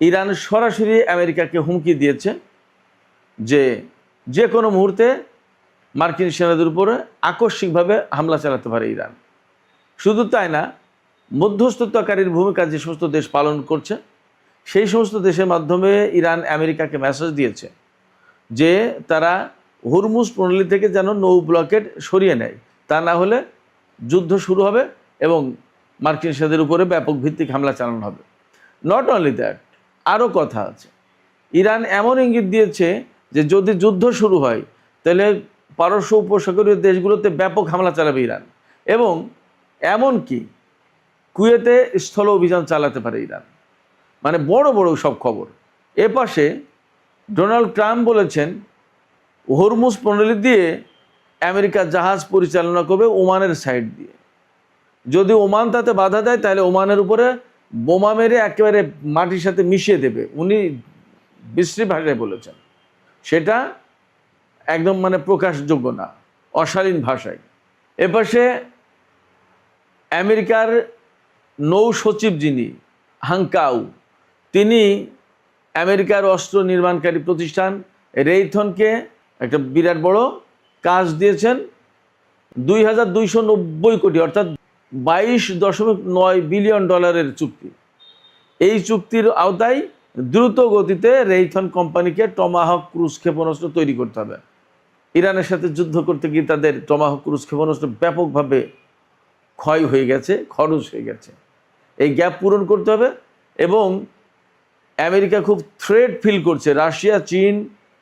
Iran সরাসরি আমেরিকাকে হুমকি দিয়েছে যে যে কোনো মুহূর্তে মার্কিন সেনাদের উপরে আকস্মিকভাবে হামলা চালাতে পারে ইরান। শুধু তাই না, মধ্যস্থতাকারীর ভূমিকা যে সমস্ত দেশ পালন করছে সেই সমস্ত দেশের মাধ্যমে ইরান আমেরিকাকে মেসেজ দিয়েছে যে তারা হরমুজ প্রণালী থেকে যেন নৌ ব্লকেট সরিয়ে নেয়, তা না হলে যুদ্ধ শুরু হবে এবং মার্কিন সেনাদের উপরে ব্যাপক ভিত্তিক হামলা চালানো হবে। নট অনলি দ্যাট, আরও কথা আছে। ইরান এমন ইঙ্গিত দিয়েছে যে যদি যুদ্ধ শুরু হয় তাহলে পারস্য উপসাগরীয় দেশগুলোতে ব্যাপক হামলা চালাবে ইরান, এবং এমনকি কুয়েতে স্থল অভিযান চালাতে পারে ইরান। মানে বড় বড় সব খবর। এপাশে ডোনাল্ড ট্রাম্প বলেছেন হরমুজ প্রণালী দিয়ে আমেরিকা জাহাজ পরিচালনা করবে ওমানের সাইড দিয়ে। যদি ওমান তাতে বাধা দেয় তাহলে ওমানের উপরে বোমা মেরে একেবারে মাটির সাথে মিশিয়ে দেবে, উনি বিশ্রী ভাষায় বলেছেন। সেটা একদম মানে প্রকাশযোগ্য না, অশালীন ভাষায়। এপাশে আমেরিকার নৌ সচিব যিনি হাংকাউ, তিনি আমেরিকার অস্ত্র নির্মাণকারী প্রতিষ্ঠান রেইথনকে একটা বিরাট বড় কাজ দিয়েছেন। 2290 কোটি অর্থাৎ $22.9 বিলিয়ন চুক্তি। এই চুক্তির আওতায় দ্রুত গতিতে রেইথন কোম্পানিকে টমাহক ক্রুজ ক্ষেপণাস্ত্র তৈরি করতে হবে। ইরানের সাথে যুদ্ধ করতে গিয়ে তাদের টমাহক ক্রুজ ক্ষেপণাস্ত্র ব্যাপকভাবে ক্ষয় হয়ে গেছে, খরচ হয়ে গেছে। এই গ্যাপ পূরণ করতে হবে। এবং আমেরিকা খুব থ্রেট ফিল করছে রাশিয়া, চীন,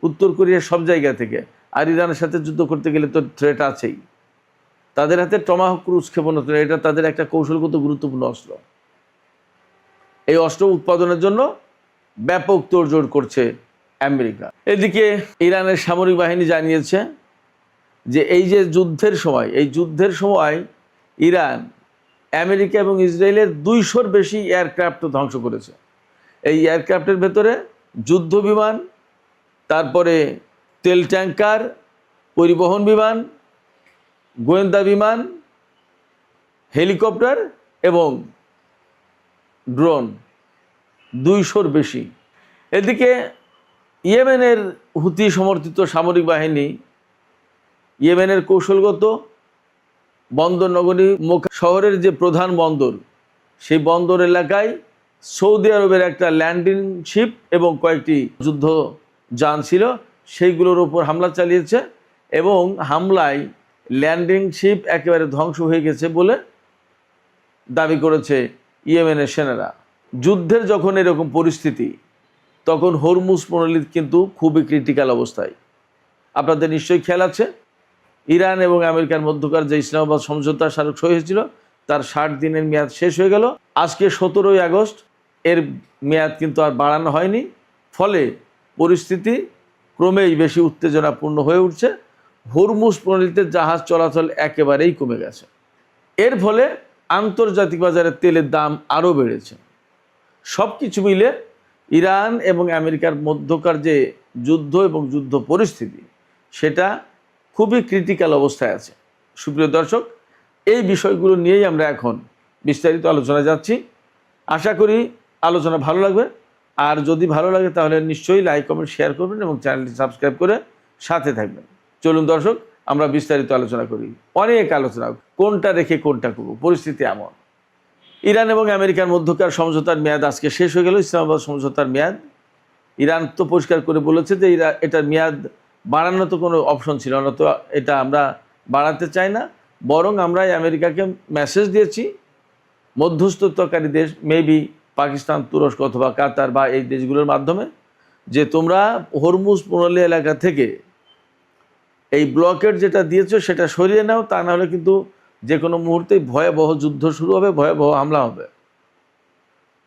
উত্তর কোরিয়া সব জায়গা থেকে। আর ইরানের সাথে যুদ্ধ করতে গেলে তো থ্রেট আছেই। তাদের হাতে টমাহক ক্রুজ ক্ষেপণাস্ত্র, এটা তাদের একটা কৌশলগত গুরুত্বপূর্ণ অস্ত্র। এই অস্ত্র উৎপাদনের জন্য ব্যাপক তোড়জোড় করছে আমেরিকা। এদিকে ইরানের সামরিক বাহিনী জানিয়েছে যে এই যে যুদ্ধের সময় ইরান আমেরিকা এবং ইসরায়েলের 200-র বেশি এয়ারক্রাফট ধ্বংস করেছে। এই এয়ারক্রাফটের ভেতরে যুদ্ধ বিমান, তারপরে তেল ট্যাঙ্কার, পরিবহন বিমান, গোয়েন্দা বিমান, হেলিকপ্টার এবং ড্রোন 200-র বেশি। এদিকে ইয়েমেনের হুতি সমর্থিত সামরিক বাহিনী ইয়েমেনের কৌশলগত বন্দর নগরী মোকা শহরের যে প্রধান বন্দর, সেই বন্দর এলাকায় সৌদি আরবের একটা ল্যান্ডিং শিপ এবং কয়েকটি যুদ্ধ যান ছিল, সেইগুলোর উপর হামলা চালিয়েছে এবং হামলায় ল্যান্ডিং শিপ একেবারে ধ্বংস হয়ে গেছে বলে দাবি করেছে ইয়েমেনের সেনারা। যুদ্ধের যখন এরকম পরিস্থিতি, তখন হরমুজ প্রণালী কিন্তু খুবই ক্রিটিক্যাল অবস্থায়। আপনাদের নিশ্চয়ই খেয়াল আছে, ইরান এবং আমেরিকার মধ্যকার যে ইসলামাবাদ সমঝোতা স্মারক সই হয়েছিল তার 60 দিনের মেয়াদ শেষ হয়ে গেল। আজকে 17ই আগস্ট, এর মেয়াদ কিন্তু আর বাড়ানো হয়নি। ফলে পরিস্থিতি ক্রমেই বেশি উত্তেজনাপূর্ণ হয়ে উঠছে। হরমুজ প্রণালীতে জাহাজ চলাচল একেবারেই কমে গেছে। এর ফলে আন্তর্জাতিক বাজারে তেলের দাম আরও বেড়েছে। সব কিছু মিলে ইরান এবং আমেরিকার মধ্যকার যে যুদ্ধ এবং যুদ্ধ পরিস্থিতি, সেটা খুবই ক্রিটিক্যাল অবস্থায় আছে। সুপ্রিয় দর্শক, এই বিষয়গুলো নিয়েই আমরা এখন বিস্তারিত আলোচনা যাচ্ছি। আশা করি আলোচনা ভালো লাগবে। আর যদি ভালো লাগে তাহলে নিশ্চয়ই লাইক, কমেন্ট, শেয়ার করবেন এবং চ্যানেলটি সাবস্ক্রাইব করে সাথে থাকবেন। চলুন দর্শক, আমরা বিস্তারিত আলোচনা করি। অনেক আলোচনা, কোনটা রেখে কোনটা করব, পরিস্থিতি এমন। ইরান এবং আমেরিকার মধ্যকার সমঝোতার মেয়াদ আজকে শেষ হয়ে গেল। ইসলামাবাদ সমঝোতার মেয়াদ ইরান তো পরিষ্কার করে বলেছে যে এটার মেয়াদ বাড়ানো তো কোনো অপশন ছিল না, তো এটা আমরা বাড়াতে চাই না। বরং আমরা আমেরিকাকে মেসেজ দিয়েছি, মধ্যস্থতাকারী দেশ মেবি পাকিস্তান, তুরস্ক অথবা কাতার বা এই দেশগুলোর মাধ্যমে, যে তোমরা হরমুজ প্রণালী এলাকা থেকে এই ব্লকেট যেটা দিয়েছো সেটা সরিয়ে নাও, তা না হলে কিন্তু যে কোনো মুহূর্তেই ভয়াবহ যুদ্ধ শুরু হবে, ভয়াবহ হামলা হবে।